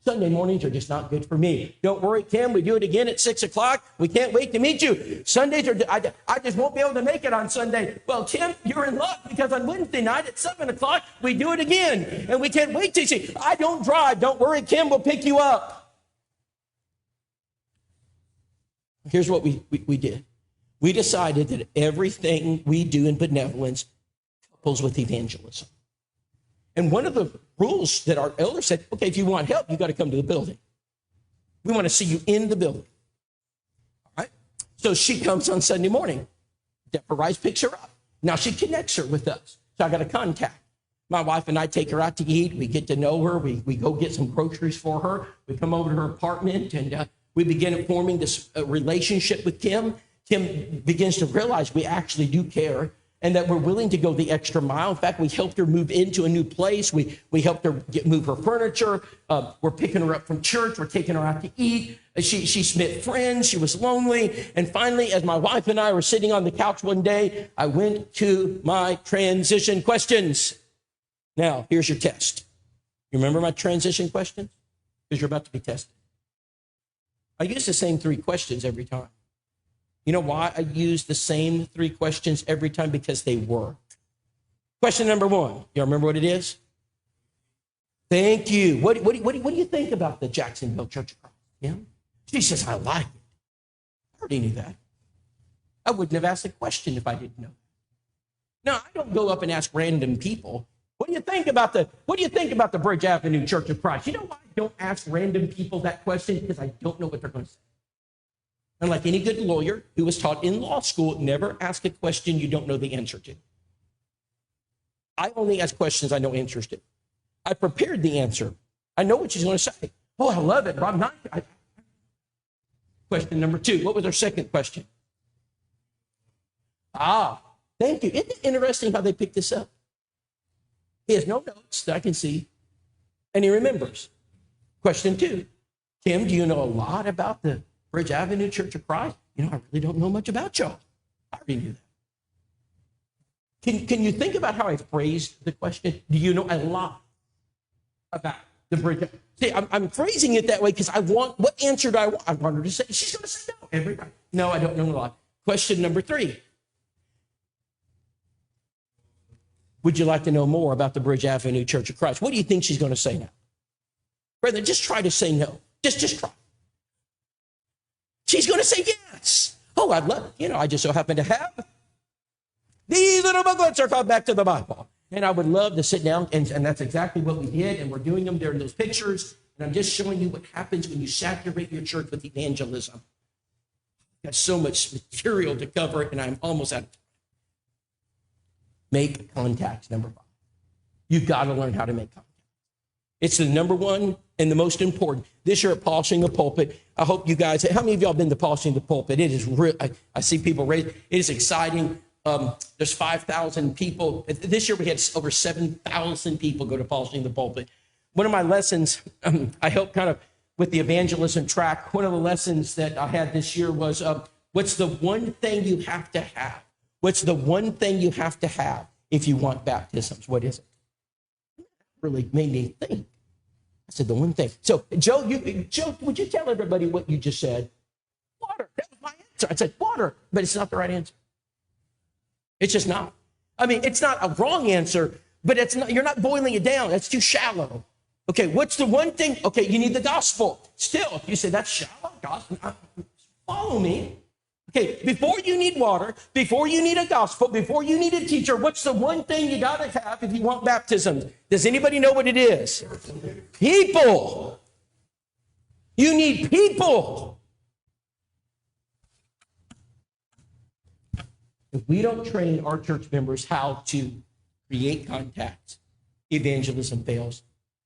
Sunday mornings are just not good for me. Don't worry, Kim, we do it again at 6 o'clock. We can't wait to meet you. Sundays I just won't be able to make it on Sunday. Well, Kim, you're in luck because on Wednesday night at 7 o'clock, we do it again. And we can't wait to see. I don't drive. Don't worry, Kim, we'll pick you up. Here's what we did. We decided that everything we do in benevolence couples with evangelism. And one of the rules that our elders said, okay, if you want help, you got to come to the building. We want to see you in the building. All right? So she comes on Sunday morning. Deborah Rice picks her up. Now she connects her with us. So I got a contact. My wife and I take her out to eat. We get to know her. We go get some groceries for her. We come over to her apartment, and we begin forming this relationship with Kim. Kim begins to realize we actually do care, and that we're willing to go the extra mile. In fact, we helped her move into a new place. We helped her move her furniture. We're picking her up from church. We're taking her out to eat. She met friends. She was lonely. And finally, as my wife and I were sitting on the couch one day, I went to my transition questions. Now, here's your test. You remember my transition questions? Because you're about to be tested. I use the same 3 questions every time. You know why I use the same 3 questions every time? Because they work. Question number 1. You remember what it is? Thank you. What do you think about the Jacksonville Church of Christ? Yeah? She says, I like it. I already knew that. I wouldn't have asked the question if I didn't know. Now, I don't go up and ask random people, what do you think about the Bridge Avenue Church of Christ? You know why I don't ask random people that question? Because I don't know what they're going to say. And like any good lawyer who was taught in law school, never ask a question you don't know the answer to. I only ask questions I know answers to. I prepared the answer. I know what she's going to say. Oh, I love it, Rob. Question number 2. What was her second question? Thank you. Isn't it interesting how they pick this up? He has no notes that I can see, and he remembers. Question 2. Kim, do you know a lot about the Bridge Avenue Church of Christ? I really don't know much about y'all. I already knew that. Can you think about how I phrased the question? Do you know a lot about the Bridge? See, I'm phrasing it that way because what answer do I want? I want her to say, she's going to say no every time. No, I don't know a lot. Question number 3. would you like to know more about the Bridge Avenue Church of Christ? What do you think she's going to say now? Brethren, just try to say no. Just try. She's going to say yes. Oh, I'd love, I just so happen to have these little booklets are called Back to the Bible. And I would love to sit down, and that's exactly what we did, and we're doing them there in those pictures. And I'm just showing you what happens when you saturate your church with evangelism. I've got so much material to cover, and I'm almost out of time. Make contacts, number 5. You've got to learn how to make contacts. It's the number one and the most important. This year at Polishing the Pulpit, I hope you guys, how many of y'all been to Polishing the Pulpit? It is real. I see people raise. It is exciting. There's 5,000 people. This year we had over 7,000 people go to Polishing the Pulpit. One of my lessons, I helped kind of with the evangelism track. One of the lessons that I had this year was, what's the one thing you have to have? What's the one thing you have to have if you want baptisms? What is it? Really made me think. I said, the one thing. So, Joe, would you tell everybody what you just said? Water. That was my answer. I said water, but it's not the right answer. It's just not. I mean, it's not a wrong answer, but it's not. You're not boiling it down. That's too shallow. Okay, what's the one thing? Okay, you need the gospel. Still, if you say that's shallow, gospel, follow me. Okay, before you need water, before you need a gospel, before you need a teacher, what's the one thing you got to have if you want baptism? Does anybody know what it is? People. You need people. If we don't train our church members how to create contacts, evangelism fails,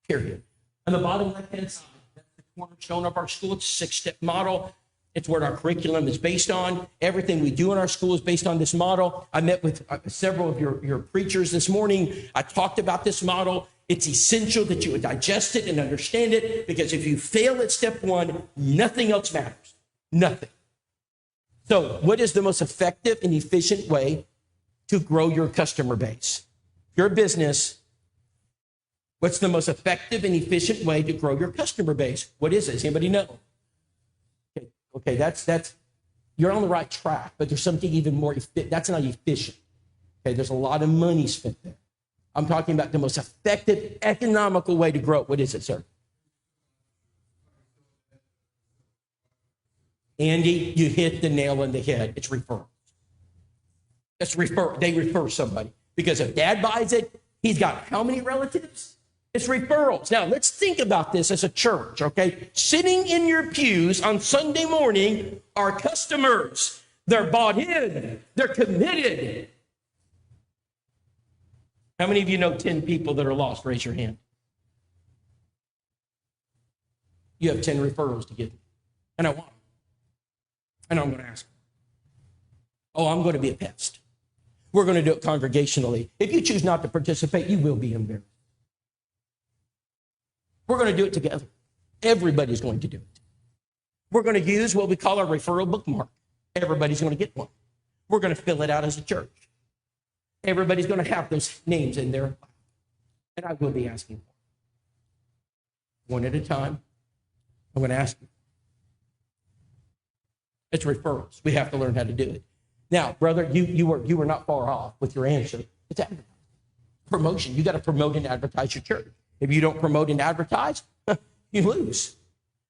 period. On the bottom left-hand side, that's the cornerstone of our school. It's a 6-step model. It's what our curriculum is based on. Everything we do in our school is based on this model. I met with several of your preachers this morning. I talked about this model. It's essential that you would digest it and understand it, because if you fail at step 1, nothing else matters. Nothing. So what is the most effective and efficient way to grow your customer base? Your business, what's the most effective and efficient way to grow your customer base? What is it? Does anybody know? Okay, that's you're on the right track, but there's something even more, that's not efficient. Okay, there's a lot of money spent there. I'm talking about the most effective, economical way to grow. What is it, sir? Andy, you hit the nail on the head. It's referrals. They refer somebody. Because if dad buys it, he's got how many relatives? It's referrals. Now, let's think about this as a church, okay? Sitting in your pews on Sunday morning are customers. They're bought in. They're committed. How many of you know 10 people that are lost? Raise your hand. You have 10 referrals to give me. And I want them. And I'm going to ask them. Oh, I'm going to be a pest. We're going to do it congregationally. If you choose not to participate, you will be embarrassed. We're going to do it together. Everybody's going to do it. We're going to use what we call our referral bookmark. Everybody's going to get one. We're going to fill it out as a church. Everybody's going to have those names in there. And I will be asking for them. One at a time. I'm going to ask you. It's referrals. We have to learn how to do it. Now, brother, you were not far off with your answer. It's advertising. Promotion. You got to promote and advertise your church. If you don't promote and advertise, you lose.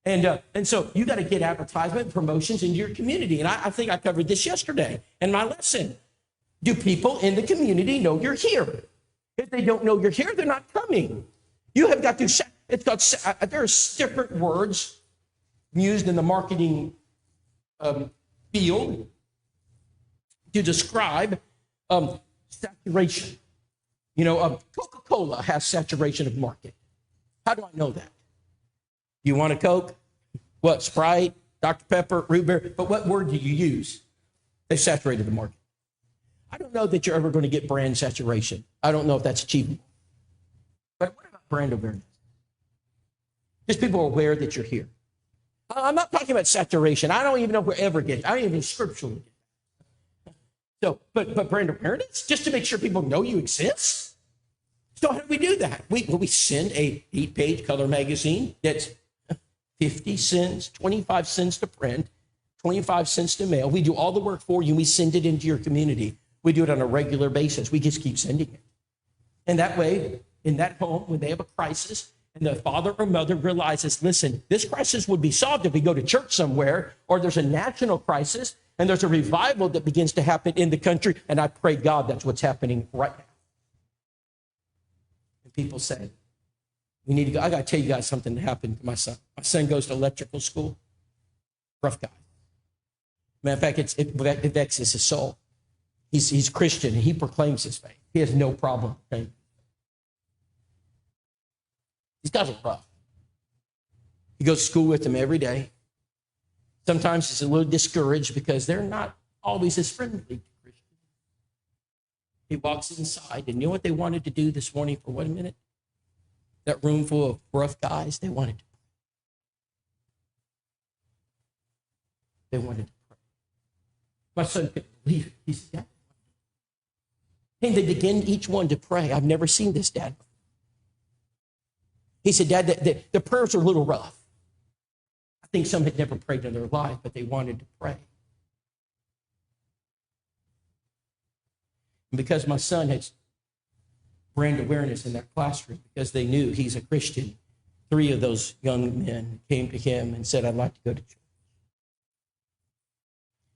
And so you got to get advertisement and promotions into your community. And I think I covered this yesterday in my lesson. Do people in the community know you're here? If they don't know you're here, they're not coming. You have got to, there's different words used in the marketing field to describe saturation. You know, Coca-Cola has saturation of market. How do I know that? You want a Coke? What, Sprite, Dr. Pepper, root beer? But what word do you use? They saturated the market. I don't know that you're ever going to get brand saturation. I don't know if that's achievable. But what about brand awareness? Just people are aware that you're here. I'm not talking about saturation. I don't even know if we're ever getting. I don't even scripturally get that. So, but brand awareness, just to make sure people know you exist. So how do we do that? We send a 8-page color magazine that's 50 cents, 25 cents to print, 25 cents to mail. We do all the work for you, and we send it into your community. We do it on a regular basis. We just keep sending it. And that way, in that home, when they have a crisis, and the father or mother realizes, listen, this crisis would be solved if we go to church somewhere, or there's a national crisis, and there's a revival that begins to happen in the country, and I pray God that's what's happening right now. And people say, we need to go. I got to tell you guys something that happened to my son. My son goes to electrical school. Rough guy. Matter of fact, it vexes his soul. He's Christian, and he proclaims his faith. He has no problem. Okay? These guys are rough. He goes to school with them every day. Sometimes he's a little discouraged because they're not always as friendly to Christians. He walks inside, and you know what they wanted to do this morning for 1 minute? That room full of rough guys, they wanted to pray. My son couldn't believe it. He said, Dad. And they begin each one to pray. I've never seen this, Dad. He said, Dad, the prayers are a little rough. I think some had never prayed in their life, but they wanted to pray. And because my son had brand awareness in that classroom, because they knew he's a Christian, 3 of those young men came to him and said, I'd like to go to church.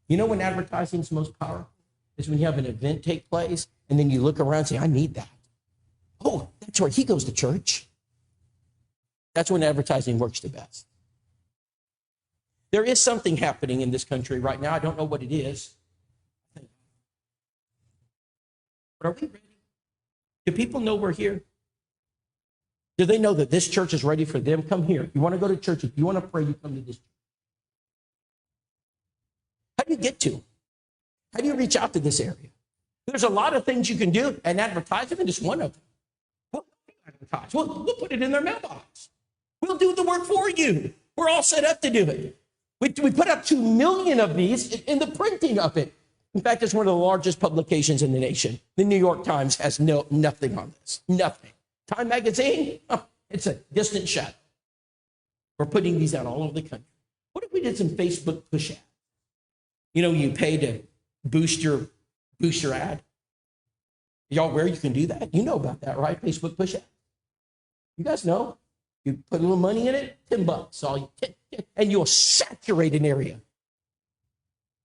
You know when advertising is most powerful? Is when you have an event take place, and then you look around and say, I need that. Oh, that's where he goes to church. That's when advertising works the best. There is something happening in this country right now. I don't know what it is. But are we ready? Do people know we're here? Do they know that this church is ready for them? Come here. If you want to go to church, if you want to pray, you come to this church. How do you get to them? How do you reach out to this area? There's a lot of things you can do, and advertisement is one of them. We'll advertise. We'll put it in their mailbox. We'll do the work for you. We're all set up to do it. We put up 2 million of these in the printing of it. In fact, it's one of the largest publications in the nation. The New York Times has nothing on this. Nothing. Time magazine, it's a distant shadow. We're putting these out all over the country. What if we did some Facebook push ads? You know, you pay to boost your ad. Y'all aware you can do that? You know about that, right? Facebook push ads. You guys know. You put a little money in it, $10, and you'll saturate an area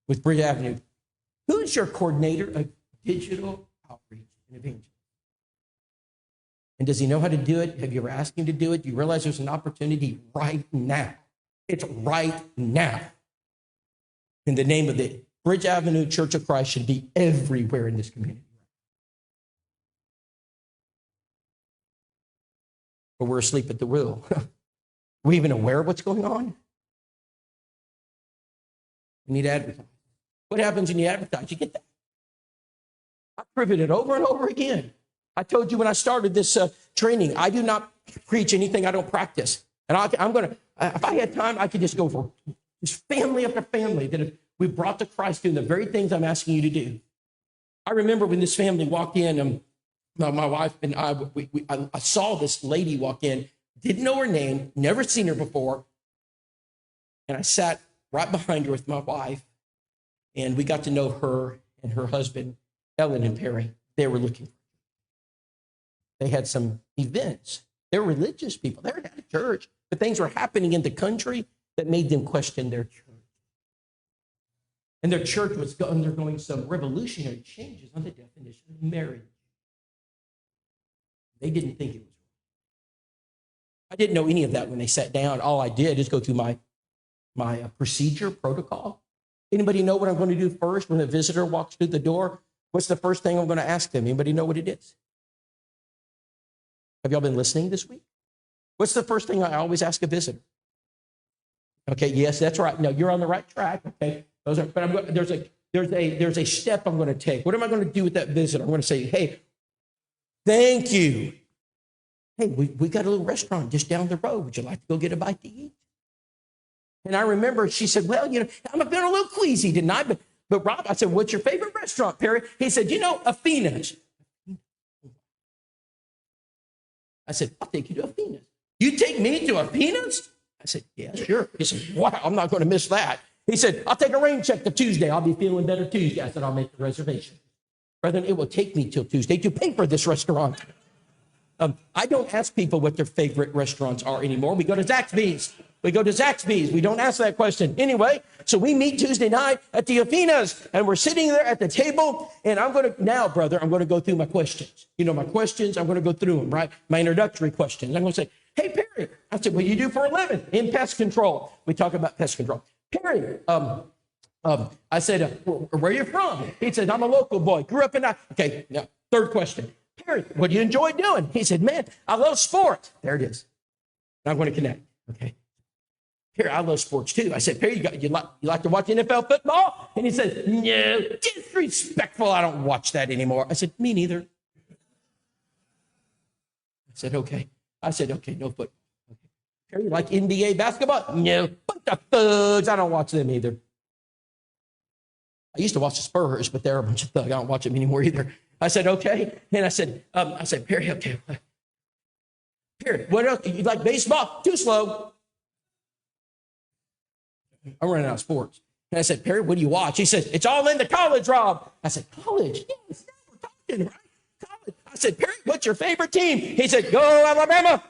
with Bridge Avenue. Who's your coordinator of digital outreach and evangelism? And does he know how to do it? Have you ever asked him to do it? Do you realize there's an opportunity right now? It's right now. In the name of the Bridge Avenue Church of Christ should be everywhere in this community. But we're asleep at the wheel. Are we even aware of what's going on? We need to advertise. What happens when you advertise? You get that. I've proven it over and over again. I told you when I started this training, I do not preach anything I don't practice. And I'm going to, if I had time, I could just go for just family after family that if we brought to Christ doing the very things I'm asking you to do. I remember when this family walked in, my wife and I saw this lady walk in, didn't know her name, never seen her before. And I sat right behind her with my wife, and we got to know her and her husband, Ellen and Perry. They were looking. They had some events. They were religious people. They were at a church, but things were happening in the country that made them question their church. And their church was undergoing some revolutionary changes on the definition of marriage. They didn't think it was right. I didn't know any of that when they sat down. All I did is go through my procedure protocol. Anybody know what I'm going to do first when a visitor walks through the door? What's the first thing I'm going to ask them? Anybody know what it is? Have y'all been listening this week? What's the first thing I always ask a visitor? Okay, yes, that's right. No, you're on the right track. Okay, there's a step I'm going to take. What am I going to do with that visitor? I'm going to say, hey, thank you. Hey, we got a little restaurant just down the road. Would you like to go get a bite to eat? And I remember she said, well, I'm feeling a little queasy tonight, but Rob, I said, what's your favorite restaurant, Perry? He said, Athena's. I said, I'll take you to Athena's. You take me to Athena's? I said, yeah, sure. He said, wow, I'm not going to miss that. He said, I'll take a rain check to Tuesday. I'll be feeling better Tuesday. I said, I'll make the reservation. Brethren, it will take me till Tuesday to pay for this restaurant. I don't ask people what their favorite restaurants are anymore. We go to Zaxby's. We go to Zaxby's. We don't ask that question. Anyway, so we meet Tuesday night at the Athenas, and we're sitting there at the table, and I'm going to go through my questions. You know, my questions, I'm going to go through them, right? My introductory questions. I'm going to say, hey, Perry. I said, what do you do for a living? In pest control. We talk about pest control. Perry, I said, where are you from? He said, I'm a local boy. Grew up in, okay, now, third question. Perry, what do you enjoy doing? He said, man, I love sports. There it is. Now I'm going to connect, okay? Perry, I love sports too. I said, Perry, you like to watch NFL football? And he said, no, disrespectful. I don't watch that anymore. I said, me neither. I said, okay. No football. Okay. Perry, you like NBA basketball? No, bunch of thugs. I don't watch them either. I used to watch the Spurs, but they're a bunch of thugs. I don't watch them anymore either. I said, okay. And I said, Perry, okay. Perry, what else? You like baseball? Too slow. I'm running out of sports. And I said, Perry, what do you watch? He said, it's all in the college, Rob. I said, college? Yes, now we're talking, right? College. I said, Perry, what's your favorite team? He said, go Alabama.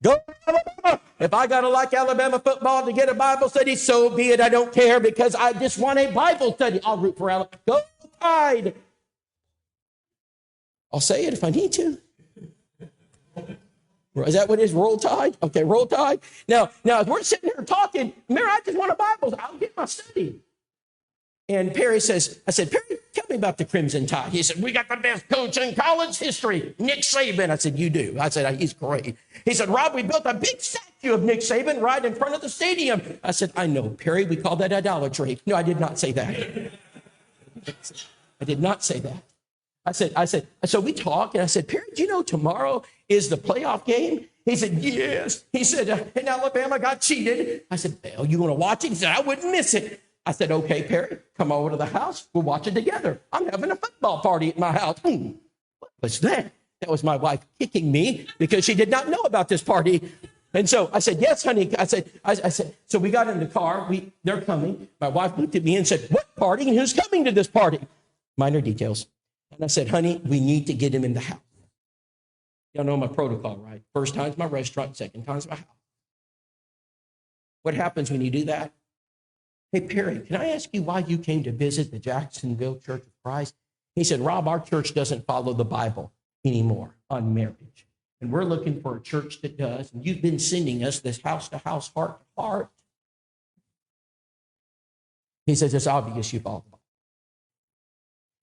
Go Alabama. If I got to like Alabama football to get a Bible study, so be it. I don't care because I just want a Bible study. I'll root for Alabama. Go Tide. I'll say it if I need to. Is that what it is? Roll Tide? Okay, Roll Tide. Now, as we're sitting here talking, remember, I just want a Bible. I'll get my study. And Perry says, I said, Perry, tell me about the Crimson Tide. He said, we got the best coach in college history, Nick Saban. I said, you do. I said, he's great. He said, Rob, we built a big statue of Nick Saban right in front of the stadium. I said, I know, Perry, we call that idolatry. No, I did not say that. I did not say that. I said, so we talked, and I said, Perry, do you know tomorrow is the playoff game? He said, yes. He said, and Alabama got cheated. I said, well, you want to watch it? He said, I wouldn't miss it. I said, okay, Perry, come over to the house. We'll watch it together. I'm having a football party at my house. What was that? That was my wife kicking me because she did not know about this party. And so I said, yes, honey. I said, so we got in the car. They're coming. My wife looked at me and said, what party and who's coming to this party? Minor details. And I said, honey, we need to get him in the house. Y'all know my protocol, right? First time's my restaurant, second time's my house. What happens when you do that? Hey, Perry, can I ask you why you came to visit the Jacksonville Church of Christ? He said, Rob, our church doesn't follow the Bible anymore on marriage. And we're looking for a church that does. And you've been sending us this house-to-house, heart-to-heart. He says, it's obvious you follow the Bible.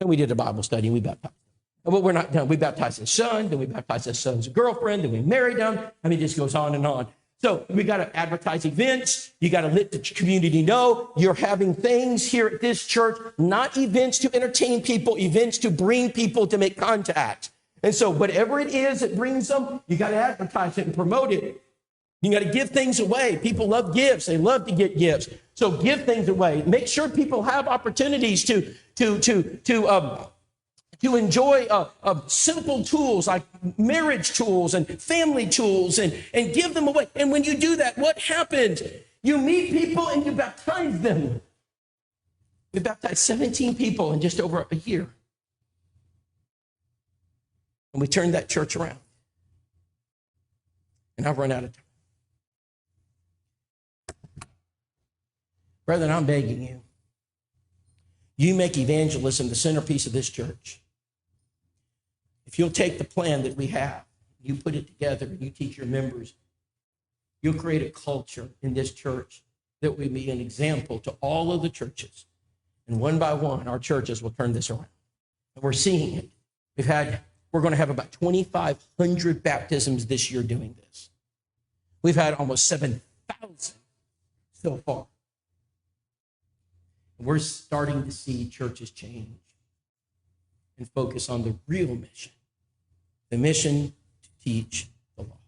And we did a Bible study, and we baptized him. Well, we're not done. We baptized his son, then we baptized his son's girlfriend, then we married them. I mean, it just goes on and on. So we got to advertise events. You got to let the community know you're having things here at this church, not events to entertain people, events to bring people to make contact. And so whatever it is that brings them, you got to advertise it and promote it. You got to give things away. People love gifts. They love to get gifts. So give things away. Make sure people have opportunities to enjoy simple tools like marriage tools and family tools and give them away. And when you do that, what happens? You meet people and you baptize them. We baptized 17 people in just over a year. And we turned that church around. And I've run out of time. Brethren, I'm begging you. You make evangelism the centerpiece of this church. If you'll take the plan that we have, you put it together, and you teach your members, you'll create a culture in this church that will be an example to all of the churches. And one by one, our churches will turn this around. And we're seeing it. We're going to have about 2,500 baptisms this year doing this. We've had almost 7,000 so far. We're starting to see churches change and focus on the real mission, the mission to teach the law.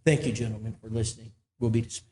Thank you, gentlemen, for listening. We'll be dismissed.